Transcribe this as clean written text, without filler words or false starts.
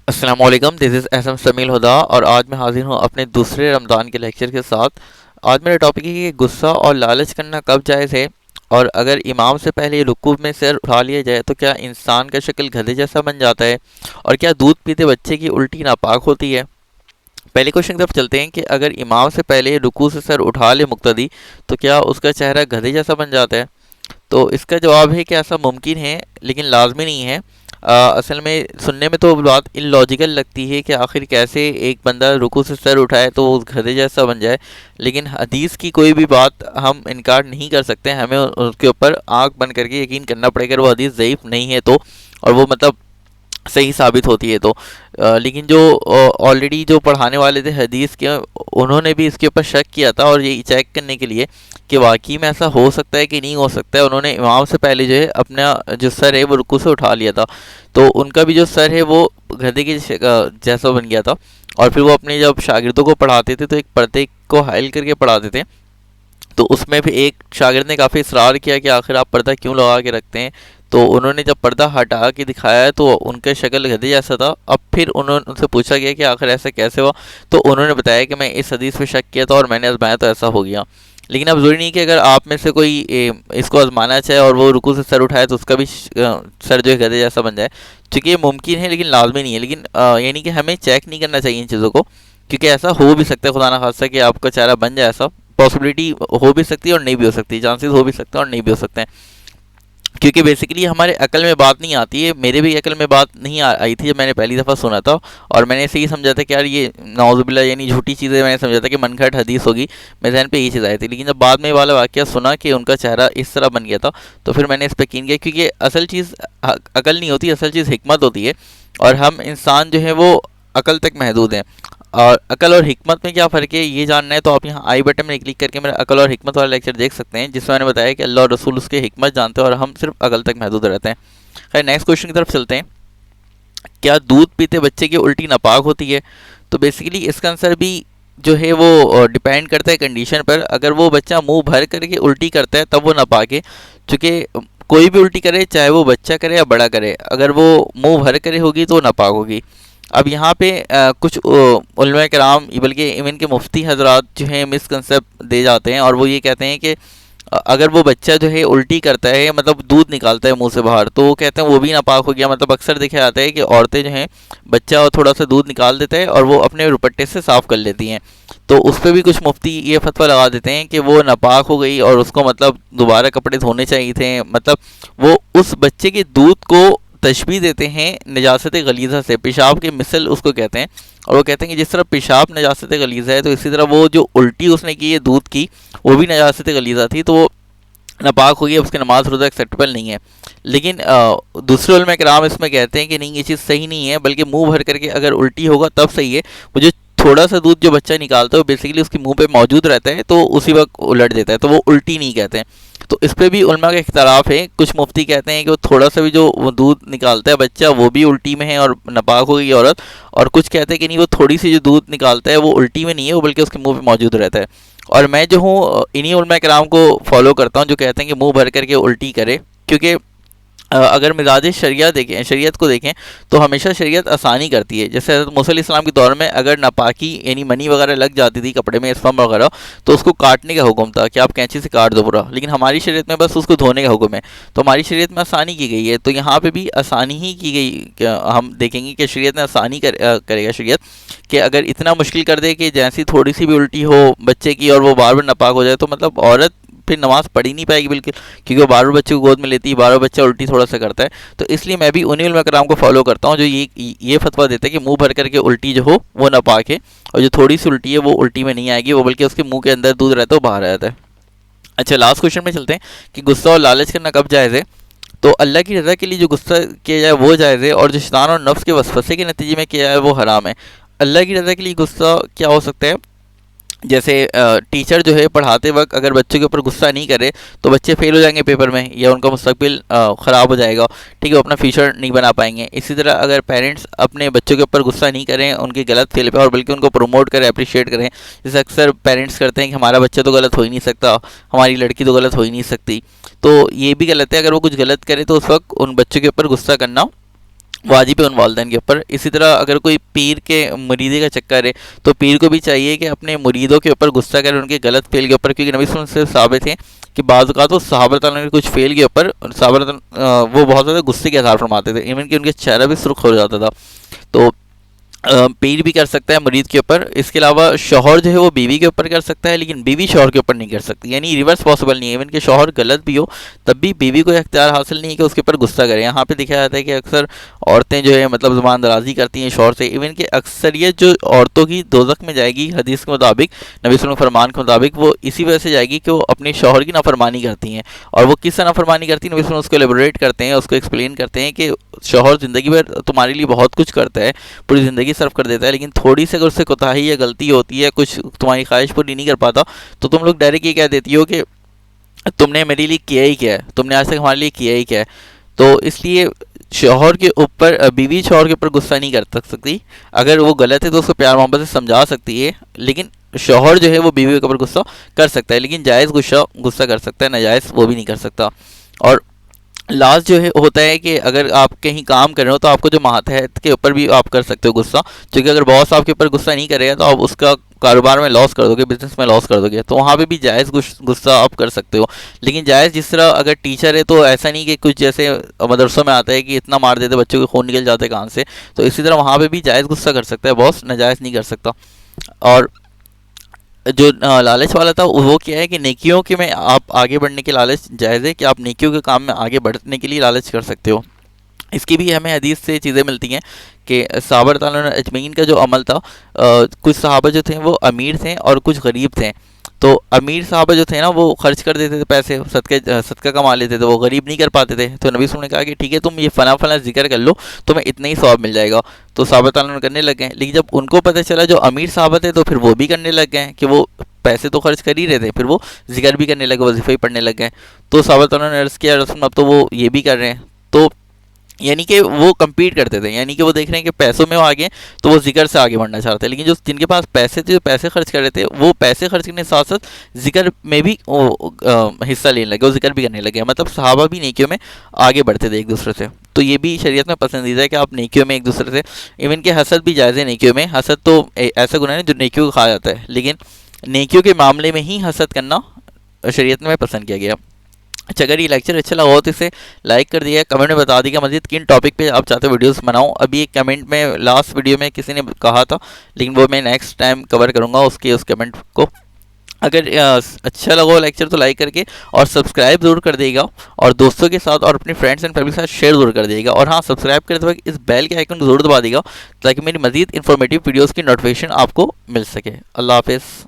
السلام علیکم، دس از احسن سمیل ہدا، اور آج میں حاضر ہوں اپنے دوسرے رمضان کے لیکچر کے ساتھ۔ آج میرا ٹاپک ہے کہ غصہ اور لالچ کرنا کب جائز ہے، اور اگر امام سے پہلے رکوع میں سر اٹھا لیا جائے تو کیا انسان کا شکل گدھے جیسا بن جاتا ہے، اور کیا دودھ پیتے بچے کی الٹی ناپاک ہوتی ہے۔ پہلے کوشچن کی طرف چلتے ہیں کہ اگر امام سے پہلے رکوع سے سر اٹھا لے مقتدی تو کیا اس کا چہرہ گدھے جیسا بن جاتا ہے۔ تو اس کا جواب ہے کہ ایسا ممکن ہے لیکن لازمی نہیں ہے۔ اصل میں سننے میں تو بات ان لاجیکل لگتی ہے کہ آخر کیسے ایک بندہ رکوع سے سر اٹھائے تو وہ گدھے جیسا بن جائے، لیکن حدیث کی کوئی بھی بات ہم انکار نہیں کر سکتے، ہمیں اس کے اوپر آنکھ بند کر کے یقین کرنا پڑے گا، وہ حدیث ضعیف نہیں ہے تو، اور وہ مطلب صحیح ثابت ہوتی ہے تو۔ لیکن جو آلریڈی جو پڑھانے والے تھے حدیث کے، انہوں نے بھی اس کے اوپر شک کیا تھا، اور یہ چیک کرنے کے لیے کہ واقعی میں ایسا ہو سکتا ہے کہ نہیں ہو سکتا ہے، انہوں نے امام سے پہلے جو ہے اپنا جو سر ہے وہ رکوع سے اٹھا لیا تھا، تو ان کا بھی جو سر ہے وہ گدھے کے جیسا بن گیا تھا۔ اور پھر وہ اپنے جب شاگردوں کو پڑھاتے تھے تو ایک پردے کو حائل کر کے پڑھاتے تھے، تو اس میں بھی ایک شاگرد نے کافی اصرار کیا کہ آخر آپ پردہ کیوں لگا کے رکھتے ہیں، تو انہوں نے جب پردہ ہٹا کے دکھایا ہے تو ان کا شکل گدھے جیسا تھا۔ اب پھر ان سے پوچھا گیا کہ آخر ایسا کیسے ہوا، تو انہوں نے بتایا کہ میں اس حدیث پہ شک کیا تھا اور میں نے آزمایا تو ایسا ہو گیا۔ لیکن اب ضروری نہیں کہ اگر آپ میں سے کوئی اس کو آزمانا چاہے اور وہ رکوع سے سر اٹھائے تو اس کا بھی سر جو ہے گدھے جیسا بن جائے، چونکہ یہ ممکن ہے لیکن لازمی نہیں ہے۔ لیکن یعنی کہ ہمیں چیک نہیں کرنا چاہیے ان چیزوں کو، کیونکہ ایسا ہو بھی سکتا ہے، خدا نخواستہ کہ آپ کا چہرہ بن جائے، ایسا پاسبلٹی ہو بھی سکتی ہے اور نہیں بھی ہو سکتی، چانسز ہو بھی سکتے ہیں اور نہیں بھی ہو سکتے ہیں، کیونکہ بیسیکلی ہمارے عقل میں بات نہیں آتی ہے، میرے بھی عقل میں بات نہیں آئی تھی جب میں نے پہلی دفعہ سنا تھا، اور میں نے اسے یہ سمجھا تھا کہ یار یہ نعوذ باللہ یعنی جھوٹی چیزیں، میں نے سمجھا تھا کہ من گھڑت حدیث ہوگی، میرے ذہن پہ یہ چیز آئی تھی۔ لیکن جب بعد میں یہ والا واقعہ سنا کہ ان کا چہرہ اس طرح بن گیا تھا تو پھر میں نے اس پہ یقین کیا، کیونکہ اصل چیز عقل نہیں ہوتی، اصل چیز حکمت ہوتی ہے، اور ہم انسان جو ہے وہ عقل تک محدود ہیں۔ اور عقل اور حکمت میں کیا فرق ہے یہ جاننا ہے تو آپ یہاں آئی بٹن میں کلک کر کے میرا عقل اور حکمت والا لیکچر دیکھ سکتے ہیں، جس میں میں نے بتایا کہ اللہ اور رسول اس کے حکمت جانتے ہیں اور ہم صرف عقل تک محدود رہتے ہیں۔ خیر، نیکسٹ کوشچن کی طرف چلتے ہیں، کیا دودھ پیتے بچے کی الٹی ناپاک ہوتی ہے؟ تو بیسیکلی اس کا آنسر بھی جو ہے وہ ڈیپینڈ کرتا ہے کنڈیشن پر۔ اگر وہ بچہ منہ بھر کر کے الٹی کرتا ہے تب وہ ناپاک ہے، چونکہ کوئی بھی الٹی کرے چاہے وہ بچہ کرے یا بڑا کرے، اگر وہ منہ بھر کرے ہوگی تو ناپاک ہوگی۔ اب یہاں پہ کچھ علماء کرام بلکہ ایون کے مفتی حضرات جو ہیں مسکنسیپٹ دے جاتے ہیں، اور وہ یہ کہتے ہیں کہ اگر وہ بچہ جو ہے الٹی کرتا ہے، مطلب دودھ نکالتا ہے منہ سے باہر، تو وہ کہتے ہیں وہ بھی ناپاک ہو گیا۔ مطلب اکثر دیکھا جاتا ہے کہ عورتیں جو ہیں بچہ تھوڑا سا دودھ نکال دیتا ہے اور وہ اپنے دوپٹے سے صاف کر لیتی ہیں، تو اس پہ بھی کچھ مفتی یہ فتویٰ لگا دیتے ہیں کہ وہ ناپاک ہو گئی اور اس کو مطلب دوبارہ کپڑے دھونے چاہیے تھے۔ مطلب وہ اس بچے کے دودھ کو تشبیہ دیتے ہیں نجاست غلیظہ سے، پیشاب کے مثل اس کو کہتے ہیں، اور وہ کہتے ہیں کہ جس طرح پیشاب نجاست غلیظہ ہے تو اسی طرح وہ جو الٹی اس نے کی ہے دودھ کی وہ بھی نجاست غلیظہ تھی، تو وہ ناپاک ہو گیا، اس کی نماز روزہ ایکسیپٹیبل نہیں ہے۔ لیکن دوسرے علماء کرام اس میں کہتے ہیں کہ نہیں، یہ چیز صحیح نہیں ہے، بلکہ منہ بھر کر کے اگر الٹی ہوگا تب صحیح ہے۔ وہ جو تھوڑا سا دودھ جو بچہ نکالتا ہے وہ بیسیکلی اس کے منہ پہ موجود رہتا ہے تو اسی وقت الٹ دیتا ہے، تو وہ الٹی نہیں کہتے ہیں۔ تو اس پہ بھی علماء کا اختلاف ہے، کچھ مفتی کہتے ہیں کہ وہ تھوڑا سا بھی جو وہ دودھ نکالتا ہے بچہ وہ بھی الٹی میں ہے اور ناپاک ہو گئی عورت، اور کچھ کہتے ہیں کہ نہیں، وہ تھوڑی سی جو دودھ نکالتا ہے وہ الٹی میں نہیں ہے، وہ بلکہ اس کے منہ پہ موجود رہتا ہے۔ اور میں جو ہوں انہی علماء کرام کو فالو کرتا ہوں جو کہتے ہیں کہ منہ بھر کر کے الٹی کرے، کیونکہ اگر مزاج شریعت کو دیکھیں تو ہمیشہ شریعت آسانی کرتی ہے۔ جیسے حضرت موسیٰ علیہ السلام کے دور میں اگر ناپاکی یعنی منی وغیرہ لگ جاتی تھی کپڑے میں، اسپرم وغیرہ، تو اس کو کاٹنے کا حکم تھا کہ آپ کینچی سے کاٹ دو پورا، لیکن ہماری شریعت میں بس اس کو دھونے کا حکم ہے، تو ہماری شریعت میں آسانی کی گئی ہے، تو یہاں پہ بھی آسانی ہی کی گئی کہ ہم دیکھیں گے کہ شریعت نے آسانی کرے گا شریعت، کہ اگر اتنا مشکل کر دے کہ جیسی تھوڑی سی بھی الٹی ہو بچے کی اور وہ بار بار ناپاک ہو جائے، تو مطلب عورت پھر نماز پڑھ ہی نہیں پائے گی بالکل، کیونکہ وہ بار بار بچے کو گود میں لیتی ہے، بار بار بچہ الٹی تھوڑا سا کرتا ہے۔ تو اس لیے میں بھی انہی علماء کرام کو فالو کرتا ہوں جو یہ فتویٰ دیتے ہیں کہ منہ بھر کر کے الٹی جو ہو وہ ناپاک ہے، اور جو تھوڑی سی الٹی ہے وہ الٹی میں نہیں آئے گی، وہ بلکہ اس کے منہ کے اندر دودھ رہتا ہے وہ باہر رہتا ہے۔ اچھا، لاسٹ کوشچن میں چلتے ہیں کہ غصہ اور لالچ کرنا کب جائز ہے؟ تو اللہ کی رضا کے لیے جو غصہ کیا جائے وہ جائز ہے، اور جو شیطان اور نفس کے وسوسے کے نتیجے میں کیا جائے وہ حرام ہے۔ اللہ کی رضا کے لیے غصہ کیا ہو سکتا ہے؟ جیسے ٹیچر جو ہے پڑھاتے وقت اگر بچوں کے اوپر غصہ نہیں کرے تو بچے فیل ہو جائیں گے پیپر میں، یا ان کا مستقبل خراب ہو جائے گا، ٹھیک ہے، وہ اپنا فیوچر نہیں بنا پائیں گے۔ اسی طرح اگر پیرنٹس اپنے بچوں کے اوپر غصہ نہیں کریں ان کی غلط فیل پہ، اور بلکہ ان کو پروموٹ کریں، اپریشیٹ کریں، جیسے اکثر پیرنٹس کرتے ہیں کہ ہمارا بچہ تو غلط ہو ہی نہیں سکتا، ہماری لڑکی تو غلط ہو ہی نہیں سکتی، تو یہ بھی غلط ہے۔ اگر وہ کچھ غلط کرے تو اس وقت ان بچوں کے اوپر غصہ کرنا واجب ہے ان والدین کے اوپر. اسی طرح اگر کوئی پیر کے مریدی کا چکر ہے تو پیر کو بھی چاہیے کہ اپنے مریدوں کے اوپر غصہ کرے ان کے غلط فعل کے اوپر، کیونکہ نبی صلی اللہ علیہ وسلم سے ثابت ہے کہ بعض اوقات وہ صحابہ تعالیٰ کے کچھ فعل کے اوپر وہ بہت زیادہ غصے کے اظہار فرماتے تھے، ایون کہ ان کے چہرہ بھی سرخ ہو جاتا تھا. تو پیر بھی کر سکتا ہے مرید کے اوپر. اس کے علاوہ شوہر جو ہے وہ بیوی کے اوپر کر سکتا ہے، لیکن بیوی شوہر کے اوپر نہیں کر سکتی، یعنی ریورس پاسبل نہیں ہے. ایون کہ شوہر غلط بھی ہو تب بھی بیوی کو اختیار حاصل نہیں ہے کہ اس کے اوپر غصہ کرے. یہاں پہ دکھا جاتا ہے کہ اکثر عورتیں جو ہے مطلب زبان درازی کرتی ہیں شوہر سے. ایون کہ اکثریت جو عورتوں کی دوزخ میں جائے گی حدیث کے مطابق، نبی صلی اللہ علیہ وسلم کے فرمان کے مطابق، وہ اسی وجہ سے جائے گی کہ وہ اپنے شوہر کی نافرمانی کرتی ہیں. اور وہ کس طرح نافرمانی کرتی ہیں نبی صلی اللہ علیہ وسلم اس کو ایلیبوریٹ کرتے ہیں، اس کو ایکسپلین کرتے ہیں کہ شوہر زندگی میں تمہارے لیے بہت کچھ کرتا ہے، پوری زندگی صرف کر دیتا ہے، لیکن تھوڑی سی اگر اس سے کوتاہی یا غلطی ہوتی ہے، کچھ تمہاری خواہش پوری نہیں کر پاتا، تو تم لوگ ڈائریکٹ یہ کہہ دیتی ہو کہ تم نے میرے لیے کیا ہی کیا ہے، تم نے آج تک ہمارے لیے کیا ہی کیا ہے. تو اس لیے شوہر کے اوپر بیوی شوہر کے اوپر غصہ نہیں کر سکتی. اگر وہ غلط ہے تو اس کو پیار محبت سے سمجھا سکتی ہے، لیکن شوہر جو ہے وہ بیوی کے اوپر غصہ کر سکتا ہے، لیکن جائز غصہ کر سکتا ہے، ناجائز وہ بھی نہیں کر سکتا. اور لاسٹ جو ہے ہوتا ہے کہ اگر آپ کہیں کام کر رہے ہو تو آپ کو جو ماتحت کے اوپر بھی آپ کر سکتے ہو غصہ، کیونکہ اگر باس آپ کے اوپر غصہ نہیں کرے گا تو آپ اس کا کاروبار میں لاس کر دو گے، بزنس میں لاس کر دو گے، تو وہاں پہ بھی جائز غصہ آپ کر سکتے ہو. لیکن جائز جس طرح اگر ٹیچر ہے تو ایسا نہیں کہ کچھ جیسے مدرسوں میں آتا ہے کہ اتنا مار دیتے بچوں کے خون نکل جاتے ہیں کان سے، تو اسی طرح وہاں پہ بھی جائز غصہ کر سکتا ہے باس، ناجائز نہیں کر سکتا. اور جو لالچ والا تھا وہ کیا ہے کہ نیکیوں کے میں آپ آگے بڑھنے کے لالچ جائز ہے کہ آپ نیکیوں کے کام میں آگے بڑھنے کے لیے لالچ کر سکتے ہو. اس کی بھی ہمیں حدیث سے چیزیں ملتی ہیں کہ صحابہ تعالیٰ اجمعین کا جو عمل تھا، کچھ صحابہ جو تھے وہ امیر تھے اور کچھ غریب تھے. تو امیر صحابہ جو تھے نا وہ خرچ کر دیتے تھے پیسے، صدقہ کما لیتے تھے، وہ غریب نہیں کر پاتے تھے. تو نبی صلی اللہ علیہ وسلم نے کہا کہ ٹھیک ہے تم یہ فلاں فلاں ذکر کر لو، تمہیں اتنا ہی ثواب مل جائے گا. تو صحابہ تعالیٰ کرنے لگ گئے. لیکن جب ان کو پتہ چلا جو امیر صحابہ تھے تو پھر وہ بھی کرنے لگ گئے کہ وہ پیسے تو خرچ کر ہی رہے تھے، پھر وہ ذکر بھی کرنے لگے، وظیفہ ہی پڑھنے لگ گئے. تو صحابہ تعالیٰ نے عرض کیا رسول اب تو وہ یہ بھی کر رہے ہیں. تو یعنی کہ وہ کمپیٹ کرتے تھے، یعنی کہ وہ دیکھ رہے ہیں کہ پیسوں میں وہ آگے تو وہ ذکر سے آگے بڑھنا چاہتے ہیں. لیکن جو جن کے پاس پیسے تھے، جو پیسے خرچ کر رہے تھے، وہ پیسے خرچ کرنے کے ساتھ ساتھ ذکر میں بھی حصہ لینے لگے، وہ ذکر بھی کرنے لگے. مطلب صحابہ بھی نیکیوں میں آگے بڑھتے تھے ایک دوسرے سے. تو یہ بھی شریعت میں پسندیدہ ہے کہ آپ نیکیوں میں ایک دوسرے سے، ایون کہ حسد بھی جائز ہے نیکیوں میں. حسد تو ایسا گناہ ہے جو نیکیوں کو کھا جاتا ہے، لیکن نیکیوں کے معاملے میں ہی حسد کرنا شریعت میں پسند کیا گیا. اچھا، اگر یہ لیکچر اچھا لگا ہو تو اسے لائک کر دیا، کمنٹ میں بتا دیجیے مزید کن ٹاپک پہ آپ چاہتے ویڈیوز بناؤں. ابھی ایک کمنٹ میں لاسٹ ویڈیو میں کسی نے کہا تھا، لیکن وہ میں نیکسٹ ٹائم کور کروں گا اس کمنٹ کو. اگر اچھا لگا ہو لیکچر تو لائک کر کے اور سبسکرائب ضرور کر دے گا، اور دوستوں کے ساتھ اور اپنے فرینڈس اینڈ فیملی کے ساتھ شیئر ضرور کر دے گا. اور ہاں، سبسکرائب کرتے وقت اس بیل کے آئیکن کو ضرور دبا دے گا تاکہ میری مزید انفارمیٹیو ویڈیوز کی نوٹیفیکیشن آپ کو مل سکے. اللہ حافظ.